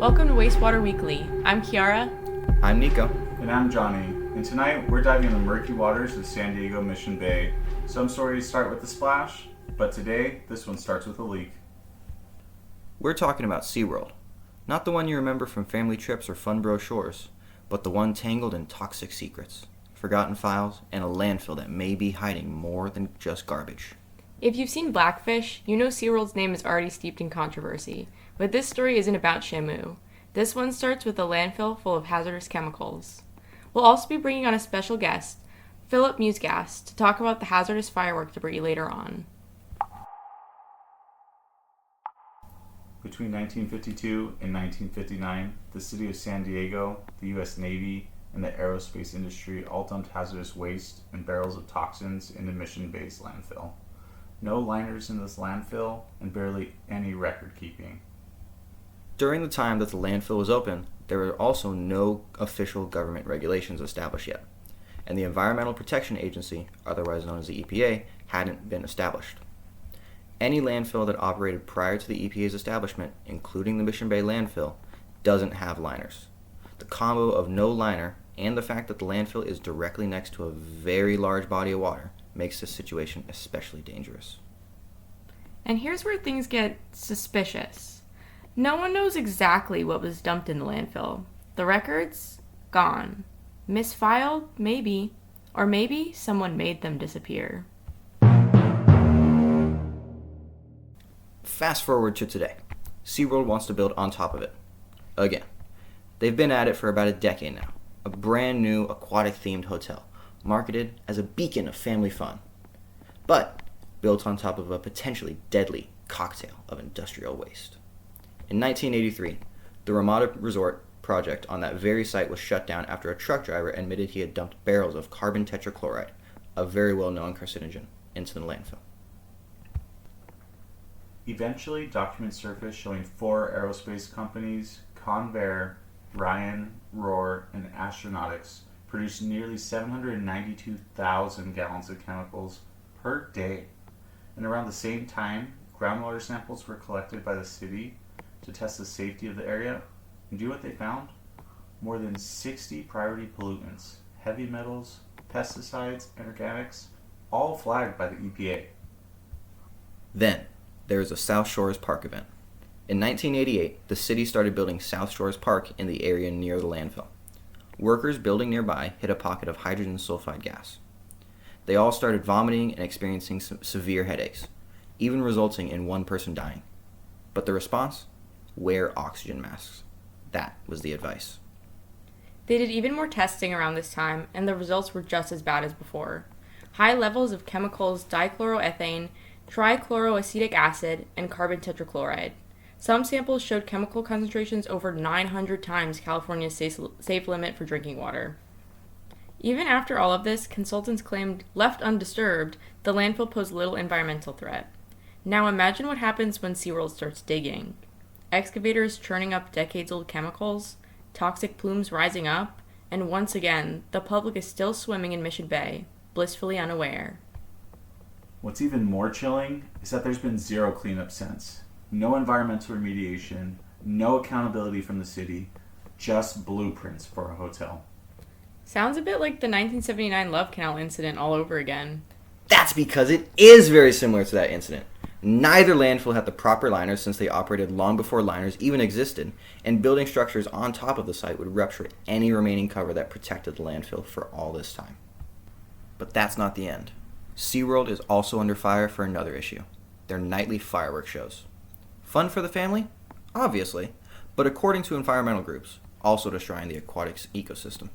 Welcome to Wastewater Weekly. I'm Kiara. I'm Nico. And I'm Johnny. And tonight we're diving into the murky waters of San Diego Mission Bay. Some stories start with a splash, but today this one starts with a leak. We're talking about SeaWorld. Not the one you remember from family trips or fun brochures, but the one tangled in toxic secrets, forgotten files, and a landfill that may be hiding more than just garbage. If you've seen Blackfish, you know SeaWorld's name is already steeped in controversy. But this story isn't about Shamu. This one starts with a landfill full of hazardous chemicals. We'll also be bringing on a special guest, Philip Musgas, to talk about the hazardous firework debris later on. Between 1952 and 1959, the city of San Diego, the U.S. Navy, and the aerospace industry all dumped hazardous waste and barrels of toxins into Mission Bay's landfill. No liners in this landfill, and barely any record keeping. During the time that the landfill was open, there were also no official government regulations established yet, and the Environmental Protection Agency, otherwise known as the EPA, hadn't been established. Any landfill that operated prior to the EPA's establishment, including the Mission Bay landfill, doesn't have liners. The combo of no liner and the fact that the landfill is directly next to a very large body of water makes this situation especially dangerous. And here's where things get suspicious. No one knows exactly what was dumped in the landfill. The records? Gone. Misfiled? Maybe. Or maybe someone made them disappear. Fast forward to today. SeaWorld wants to build on top of it. Again. They've been at it for about a decade now. A brand new aquatic-themed hotel, marketed as a beacon of family fun, but built on top of a potentially deadly cocktail of industrial waste. In 1983, the Ramada Resort project on that very site was shut down after a truck driver admitted he had dumped barrels of carbon tetrachloride, a very well-known carcinogen, into the landfill. Eventually, documents surfaced showing 4 aerospace companies, Convair, Ryan, Rohr, and Astronautics, produced nearly 792,000 gallons of chemicals per day. And around the same time, groundwater samples were collected by the city to test the safety of the area. And do you know what they found? More than 60 priority pollutants, heavy metals, pesticides, and organics, all flagged by the EPA. Then, there was a South Shores Park event. In 1988, the city started building South Shores Park in the area near the landfill. Workers building nearby hit a pocket of hydrogen sulfide gas. They all started vomiting and experiencing some severe headaches, even resulting in one person dying. But the response? Wear oxygen masks. That was the advice. They did even more testing around this time, and the results were just as bad as before. High levels of chemicals dichloroethane, trichloroacetic acid, and carbon tetrachloride. Some samples showed chemical concentrations over 900 times California's safe limit for drinking water. Even after all of this, consultants claimed, left undisturbed, the landfill posed little environmental threat. Now imagine what happens when SeaWorld starts digging. Excavators churning up decades-old chemicals, toxic plumes rising up, and once again, the public is still swimming in Mission Bay, blissfully unaware. What's even more chilling is that there's been zero cleanup since. No environmental remediation, no accountability from the city, just blueprints for a hotel. Sounds a bit like the 1979 Love Canal incident all over again. That's because it is very similar to that incident. Neither landfill had the proper liners since they operated long before liners even existed, and building structures on top of the site would rupture any remaining cover that protected the landfill for all this time. But that's not the end. SeaWorld is also under fire for another issue, their nightly fireworks shows. Fun for the family? Obviously, but according to environmental groups, also destroying the aquatics ecosystem.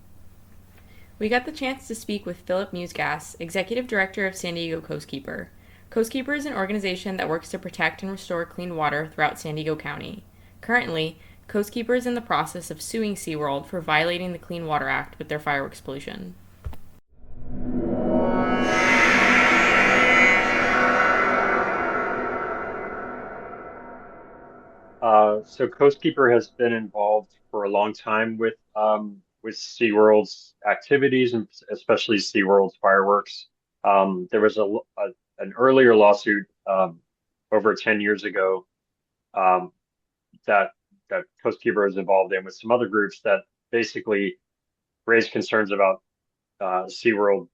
We got the chance to speak with Philip Musgas, Executive Director of San Diego Coastkeeper. Coastkeeper is an organization that works to protect and restore clean water throughout San Diego County. Currently, Coastkeeper is in the process of suing SeaWorld for violating the Clean Water Act with their fireworks pollution. So Coastkeeper has been involved for a long time with SeaWorld's activities and especially SeaWorld's fireworks. There was an earlier lawsuit over 10 years ago that that Coastkeeper is involved in with some other groups that basically raised concerns about SeaWorld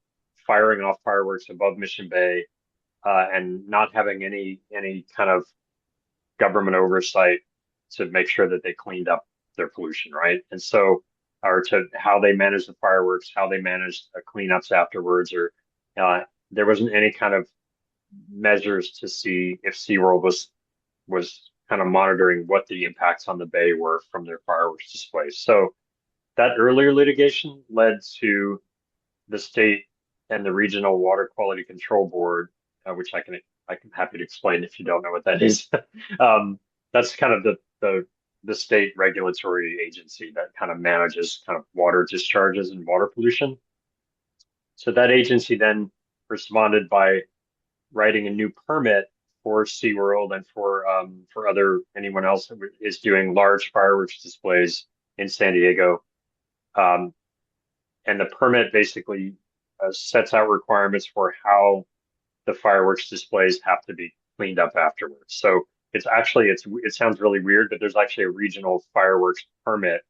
firing off fireworks above Mission Bay and not having any kind of government oversight to make sure that they cleaned up their pollution, right? And so, or to how they manage the fireworks, how they managed cleanups afterwards, or there wasn't any kind of measures to see if SeaWorld was kind of monitoring what the impacts on the bay were from their fireworks displays. So that earlier litigation led to the state and the regional water quality control board, which I'm happy to explain if you don't know what that is. That's kind of the state regulatory agency that kind of manages kind of water discharges and water pollution. So that agency then responded by writing a new permit for SeaWorld and for anyone else that is doing large fireworks displays in San Diego. And the permit basically sets out requirements for how the fireworks displays have to be cleaned up afterwards. So it sounds really weird, but there's actually a regional fireworks permit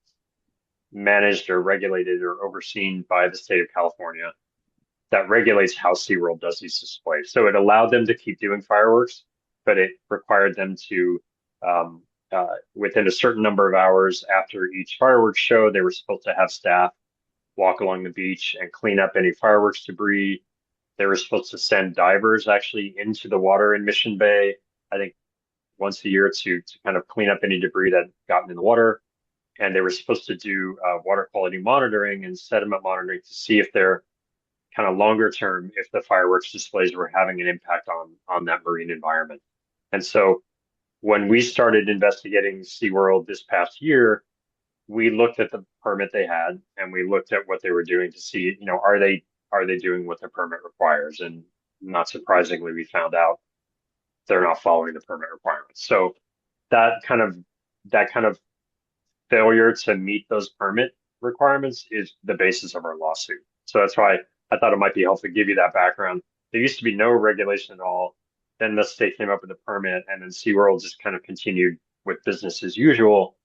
managed or regulated or overseen by the state of California that regulates how SeaWorld does these displays. So it allowed them to keep doing fireworks, but it required them to, within a certain number of hours after each fireworks show, they were supposed to have staff walk along the beach and clean up any fireworks debris. They were supposed to send divers actually into the water in Mission Bay, I think once a year to kind of clean up any debris that gotten in the water. And they were supposed to do water quality monitoring and sediment monitoring to see if they're kind of longer term, if the fireworks displays were having an impact on that marine environment. And so when we started investigating SeaWorld this past year, we looked at the permit they had and we looked at what they were doing to see, are they doing what the permit requires? And not surprisingly, we found out they're not following the permit requirements. So that kind of failure to meet those permit requirements is the basis of our lawsuit. So that's why I thought it might be helpful to give you that background. There used to be no regulation at all. Then the state came up with a permit, and then SeaWorld just kind of continued with business as usual,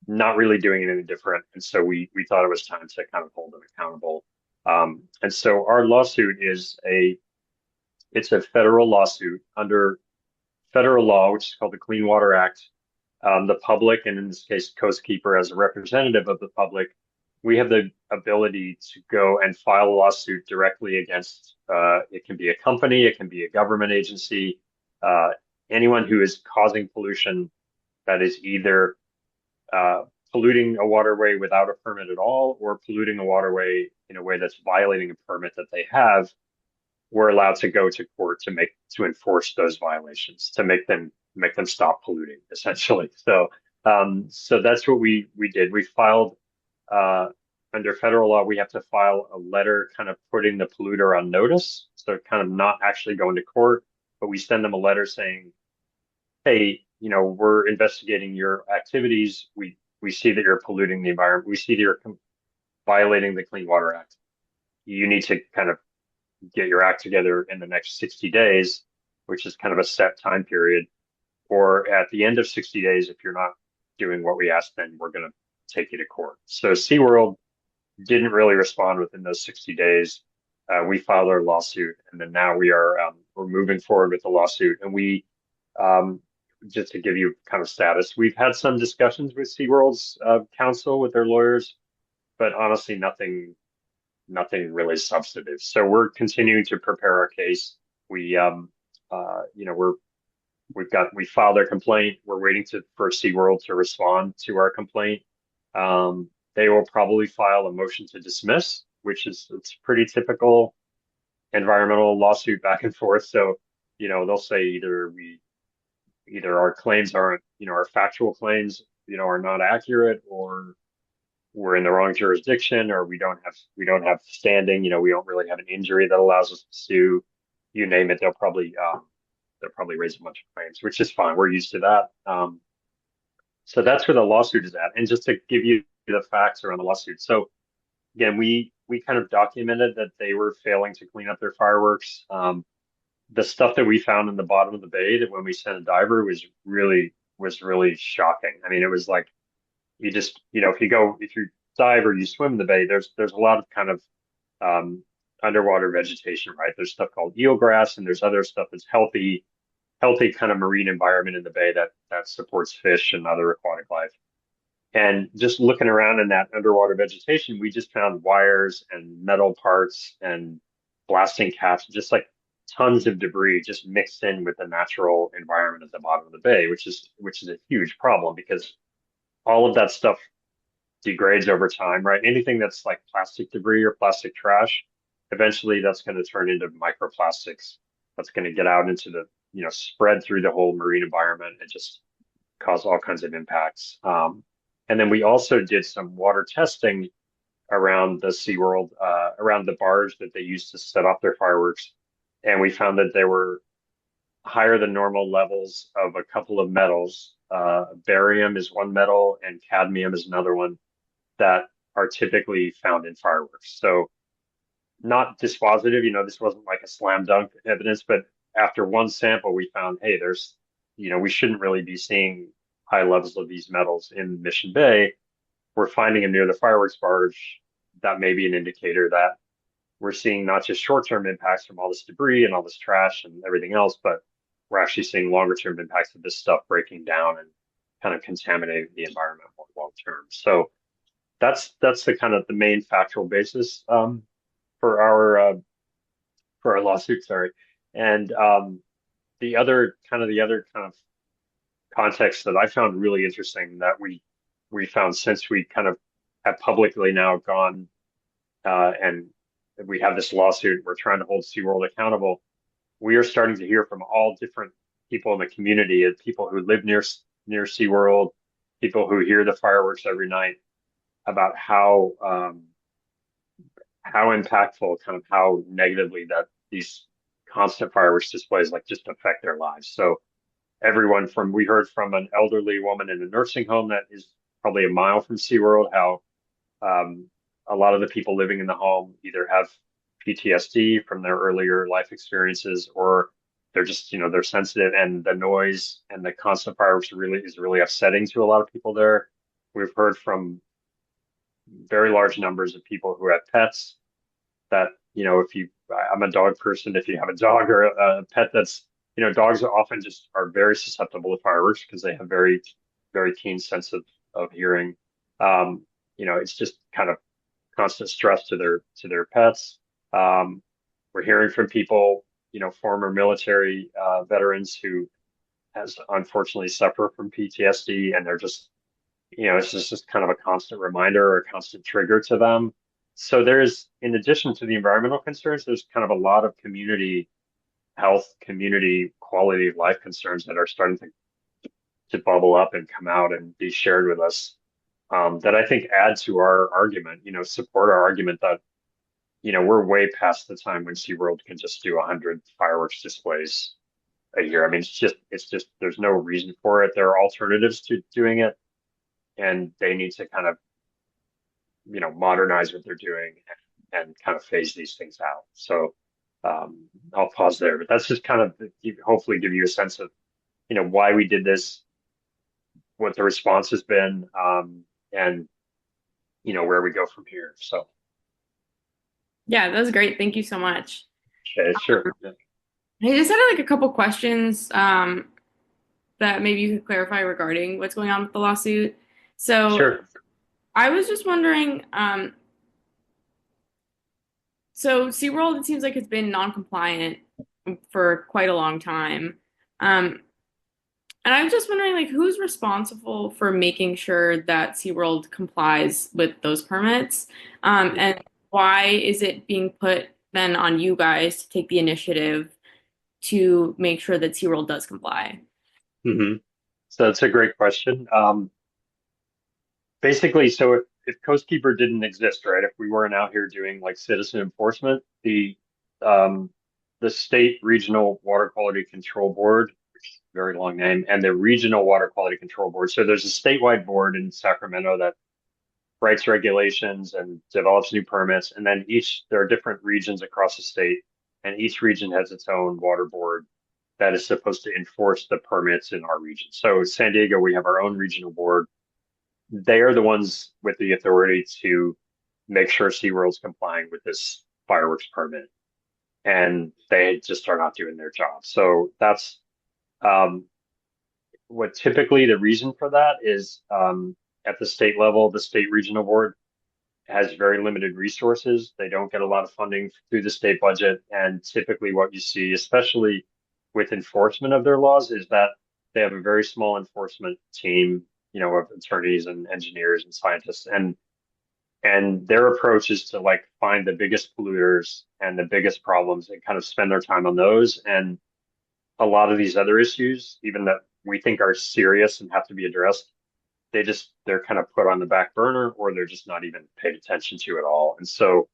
not really doing anything different. And so we thought it was time to kind of hold them accountable. And so our lawsuit it's a federal lawsuit under federal law, which is called the Clean Water Act. The public, and in this case, Coastkeeper as a representative of the public, we have the ability to go and file a lawsuit directly against, it can be a company, it can be a government agency, anyone who is causing pollution that is either polluting a waterway without a permit at all or polluting a waterway in a way that's violating a permit that they have. We're allowed to go to court to enforce those violations, to make them stop polluting, essentially. So that's what we did. We filed, under federal law, we have to file a letter kind of putting the polluter on notice. So kind of not actually going to court, but we send them a letter saying, hey, we're investigating your activities. We see that you're polluting the environment. We see that you're violating the Clean Water Act. You need to kind of get your act together in the next 60 days, which is kind of a set time period. Or at the end of 60 days, if you're not doing what we asked, then we're going to take you to court. So SeaWorld didn't really respond within those 60 days. We filed our lawsuit, and then now we're moving forward with the lawsuit. And we, just to give you kind of status, we've had some discussions with SeaWorld's counsel, with their lawyers, but honestly, nothing really substantive. So we're continuing to prepare our case. We filed our complaint. We're waiting for SeaWorld to respond to our complaint. They will probably file a motion to dismiss, it's pretty typical environmental lawsuit back and forth. So, they'll say either our claims aren't, our factual claims, are not accurate, or we're in the wrong jurisdiction, or we don't have standing, we don't really have an injury that allows us to sue. You name it, they'll probably raise a bunch of claims, which is fine. We're used to that. So that's where the lawsuit is at. And just to give you the facts around the lawsuit. So again, we kind of documented that they were failing to clean up their fireworks. The stuff that we found in the bottom of the bay that when we sent a diver was really shocking. I mean, it was like you just, if you dive or you swim in the bay, there's a lot of kind of um, underwater vegetation, right? There's stuff called eelgrass, and there's other stuff that's healthy kind of marine environment in the bay that supports fish and other aquatic life. And just looking around in that underwater vegetation, we just found wires and metal parts and blasting caps, just like tons of debris just mixed in with the natural environment at the bottom of the bay, which is a huge problem because all of that stuff degrades over time, right? Anything that's like plastic debris or plastic trash, eventually that's going to turn into microplastics. That's going to get out into spread through the whole marine environment and just cause all kinds of impacts. And then we also did some water testing around the SeaWorld, around the bars that they used to set off their fireworks. And we found that there were higher than normal levels of a couple of metals. Barium is one metal and cadmium is another one that are typically found in fireworks. So not dispositive, this wasn't like a slam dunk evidence, but after one sample, we found, hey, we shouldn't really be seeing high levels of these metals in Mission Bay. We're finding them near the fireworks barge. That may be an indicator that we're seeing not just short-term impacts from all this debris and all this trash and everything else, but we're actually seeing longer-term impacts of this stuff breaking down and kind of contaminating the environment more long-term. So that's the kind of the main factual basis for our lawsuit. Sorry, and the other kind of context that I found really interesting that we found since we kind of have publicly now gone and we have this lawsuit, we're trying to hold SeaWorld accountable. We are starting to hear from all different people in the community, and people who live near SeaWorld, people who hear the fireworks every night, about how impactful, kind of how negatively that these constant fireworks displays like just affect their lives. So we heard from an elderly woman in a nursing home that is probably a mile from SeaWorld, how a lot of the people living in the home either have PTSD from their earlier life experiences, or they're just, they're sensitive, and the noise and the constant fireworks is really upsetting to a lot of people there. We've heard from very large numbers of people who have pets that, I'm a dog person. If you have a dog or a pet dogs are often just are very susceptible to fireworks because they have very, very keen sense of hearing. It's just kind of constant stress to their pets. We're hearing from people, former military veterans who has unfortunately suffer from PTSD, and they're just, it's just kind of a constant reminder or a constant trigger to them. So in addition to the environmental concerns, there's kind of a lot of community health, community quality of life concerns that are starting to bubble up and come out and be shared with us. That I think add to our argument, support our argument that, we're way past the time when SeaWorld can just do 100 fireworks displays a year. I mean, it's just, there's no reason for it. There are alternatives to doing it, and they need to kind of, modernize what they're doing and kind of phase these things out. So I'll pause there, but that's just kind of hopefully give you a sense of, why we did this, what the response has been, and where we go from here. So Yeah, that was great. Thank you so much. okay, sure. Yeah. I just had like a couple questions that maybe you could clarify regarding what's going on with the lawsuit. So Sure. I was just wondering, so SeaWorld, it seems like it's been non-compliant for quite a long time. Um, and I was just wondering, like, who's responsible for making sure that SeaWorld complies with those permits? And why is it being put then on you guys to take the initiative to make sure that SeaWorld does comply? hmm So that's a great question. Basically, so if Coastkeeper didn't exist, right? If we weren't out here doing like citizen enforcement, um, the state regional water quality control board, which is a very long name, and the regional water quality control board. So there's a statewide board in Sacramento that writes regulations and develops new permits, and then there are different regions across the state, and each region has its own water board that is supposed to enforce the permits in our region. So San Diego, we have our own regional board. they are the ones with the authority to make sure SeaWorld's complying with this fireworks permit, and they just are not doing their job. So that's um, what typically the reason for that is at the state level, the state regional board has very limited resources. They don't get a lot of funding through the state budget. And typically what you see, especially with enforcement of their laws, is that they have a very small enforcement team, of attorneys and engineers and scientists. And their approach is to like find the biggest polluters and the biggest problems and kind of spend their time on those. And a lot of these other issues, even that we think are serious and have to be addressed, they're kind of put on the back burner or they're just not even paid attention to at all. And so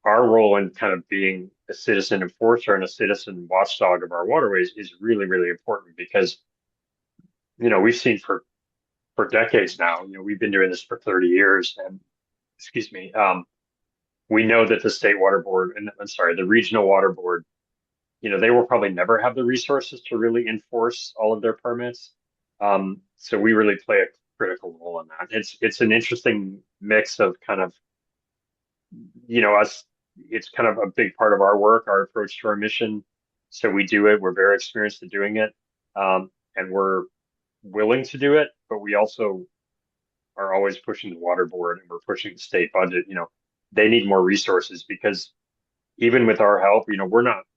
our role in kind of being a citizen enforcer and a citizen watchdog of our waterways is really, really important because, we've seen for decades now, we've been doing this for 30 years and excuse me, we know that the state water board and I'm sorry, the regional water board, they will probably never have the resources to really enforce all of their permits. So we really play a critical role in that. It's an interesting mix of kind of, us, it's kind of a big part of our work, our approach to our mission. So we do it. We're very experienced at doing it. And we're willing to do it, but we also are always pushing the water board and we're pushing the state budget. They need more resources because even with our help,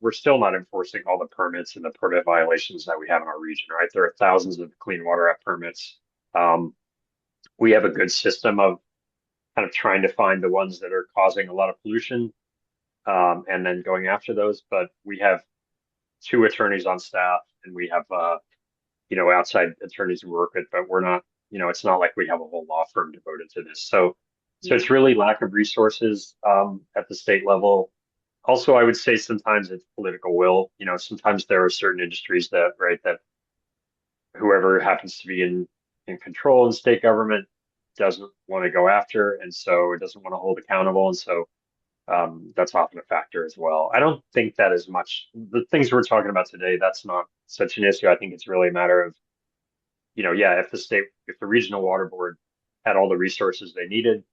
we're still not enforcing all the permits and the permit violations that we have in our region, right? There are thousands of Clean Water Act permits. Um, we have a good system of kind of trying to find the ones that are causing a lot of pollution, and then going after those. But we have two attorneys on staff and we have, outside attorneys we work with, but we're not, it's not like we have a whole law firm devoted to this. So it's really lack of resources, at the state level. Also, I would say sometimes it's political will. Sometimes there are certain industries that, right, that whoever happens to be in control in state government doesn't want to go after, and so it doesn't want to hold accountable, and so that's often a factor as well. I don't think that as much the things we're talking about today. That's not such an issue. I think it's really a matter of, yeah, if the regional water board had all the resources they needed,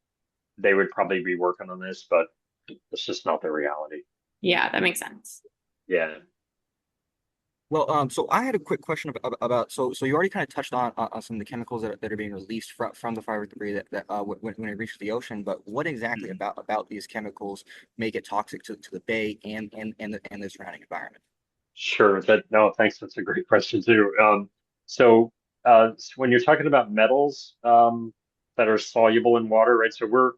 they would probably be working on this, but it's just not the reality. Yeah, that makes sense. Yeah. Well, so I had a quick question about so you already kind of touched on some of the chemicals that are being released from the fire debris that when it reaches the ocean, but what exactly about these chemicals make it toxic to the bay and the surrounding environment? Sure. No, thanks. That's a great question too. So when you're talking about metals, that are soluble in water, right? So we're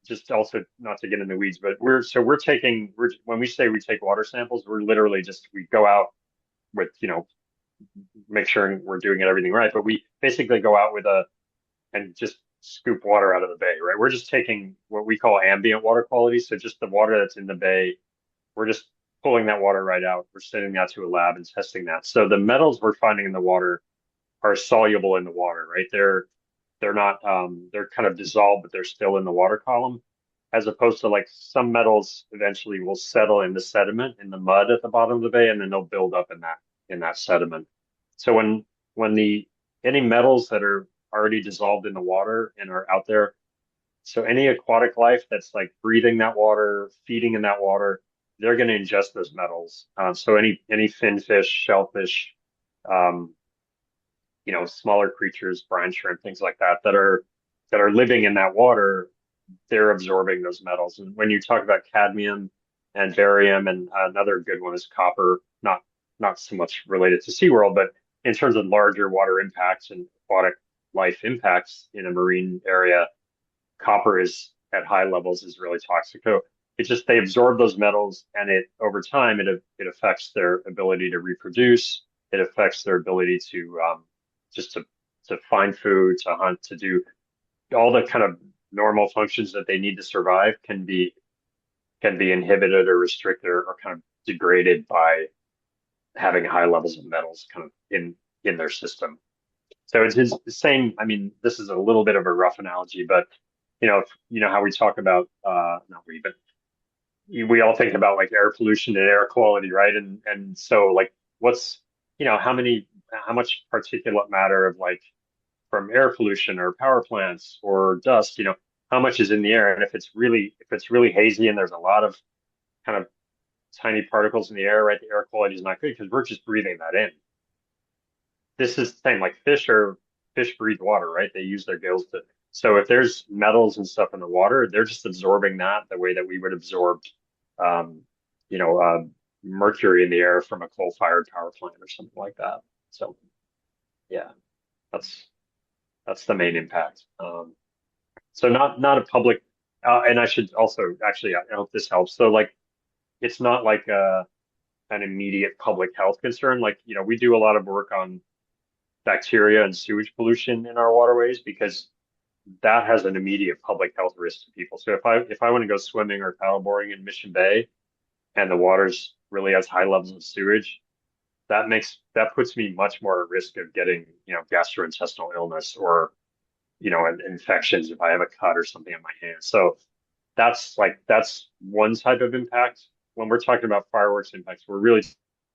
just also not to get in the weeds, but when we say we take water samples, we're literally we go out with, make sure we're doing everything right. But we basically go out and just scoop water out of the bay, right? We're just taking what we call ambient water quality. So just the water that's in the bay, we're just pulling that water right out. We're sending that to a lab and testing that. So the metals we're finding in the water are soluble in the water, right? They're not, they're kind of dissolved, but they're still in the water column, as opposed to like some metals eventually will settle in the sediment in the mud at the bottom of the bay, and then they'll build up in that sediment. So when any metals that are already dissolved in the water and are out there, so any aquatic life that's like breathing that water, feeding in that water, they're going to ingest those metals. So any finfish, shellfish, um, smaller creatures, brine shrimp, things like that are living in that water, they're absorbing those metals. And when you talk about cadmium and barium, and another good one is copper, not so much related to SeaWorld, but in terms of larger water impacts and aquatic life impacts in a marine area, copper is at high levels is really toxic. So it's just they absorb those metals, and it over time it affects their ability to reproduce. It affects their ability to just to find food, to hunt, to do all the kind of normal functions that they need to survive can be inhibited or restricted or kind of degraded by having high levels of metals kind of in their system. So it's the same. I mean, this is a little bit of a rough analogy, but how we talk about not we, but we all think about like air pollution and air quality, right? And so like what's how much particulate matter of like from air pollution or power plants or dust, how much is in the air? And if it's really hazy and there's a lot of kind of tiny particles in the air, right, the air quality is not good because we're just breathing that in. This is the same, like fish breathe water, right? They use their gills to. So if there's metals and stuff in the water, they're just absorbing that the way that we would absorb, um, you know, uh, mercury in the air from a coal-fired power plant or something like that. So yeah, that's that's the main impact. So not a public, and I should also actually, I hope this helps. So like, it's not like an immediate public health concern. Like, we do a lot of work on bacteria and sewage pollution in our waterways because that has an immediate public health risk to people. So if I want to go swimming or paddleboarding in Mission Bay and the water's really has high levels of sewage, that puts me much more at risk of getting, gastrointestinal illness or, infections if I have a cut or something on my hand. So that's one type of impact. When we're talking about fireworks impacts, we're really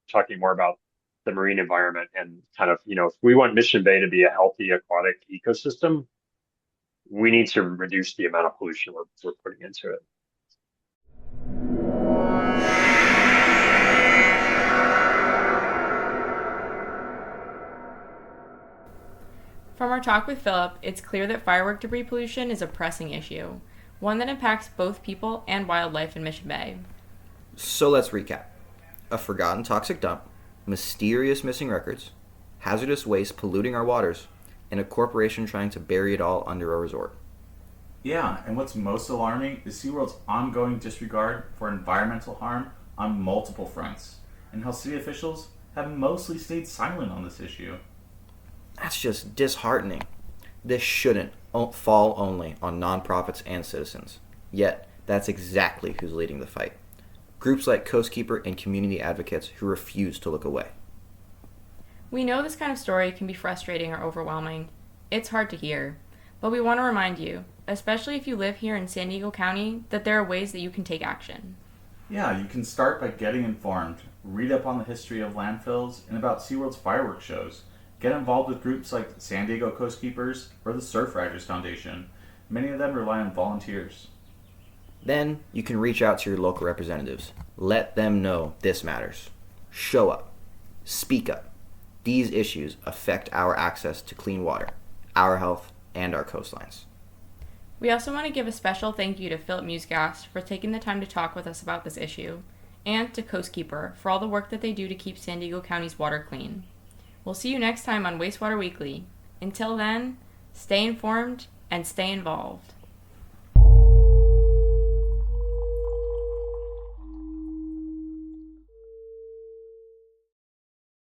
talking more about the marine environment and kind of, if we want Mission Bay to be a healthy aquatic ecosystem, we need to reduce the amount of pollution we're putting into it. From our talk with Philip, it's clear that firework debris pollution is a pressing issue, one that impacts both people and wildlife in Mission Bay. So let's recap. A forgotten toxic dump, mysterious missing records, hazardous waste polluting our waters, and a corporation trying to bury it all under a resort. Yeah, and what's most alarming is SeaWorld's ongoing disregard for environmental harm on multiple fronts, and how city officials have mostly stayed silent on this issue. That's just disheartening. This shouldn't fall only on nonprofits and citizens. Yet, that's exactly who's leading the fight. Groups like Coastkeeper and community advocates who refuse to look away. We know this kind of story can be frustrating or overwhelming. It's hard to hear. But we want to remind you, especially if you live here in San Diego County, that there are ways that you can take action. Yeah, you can start by getting informed, read up on the history of landfills and about SeaWorld's fireworks shows. Get involved with groups like San Diego Coastkeepers or the Surfriders Foundation. Many of them rely on volunteers. Then you can reach out to your local representatives. Let them know this matters. Show up. Speak up. These issues affect our access to clean water, our health, and our coastlines. We also want to give a special thank you to Philip Musgast for taking the time to talk with us about this issue, and to Coastkeeper for all the work that they do to keep San Diego County's water clean. We'll see you next time on Wastewater Weekly. Until then, stay informed and stay involved.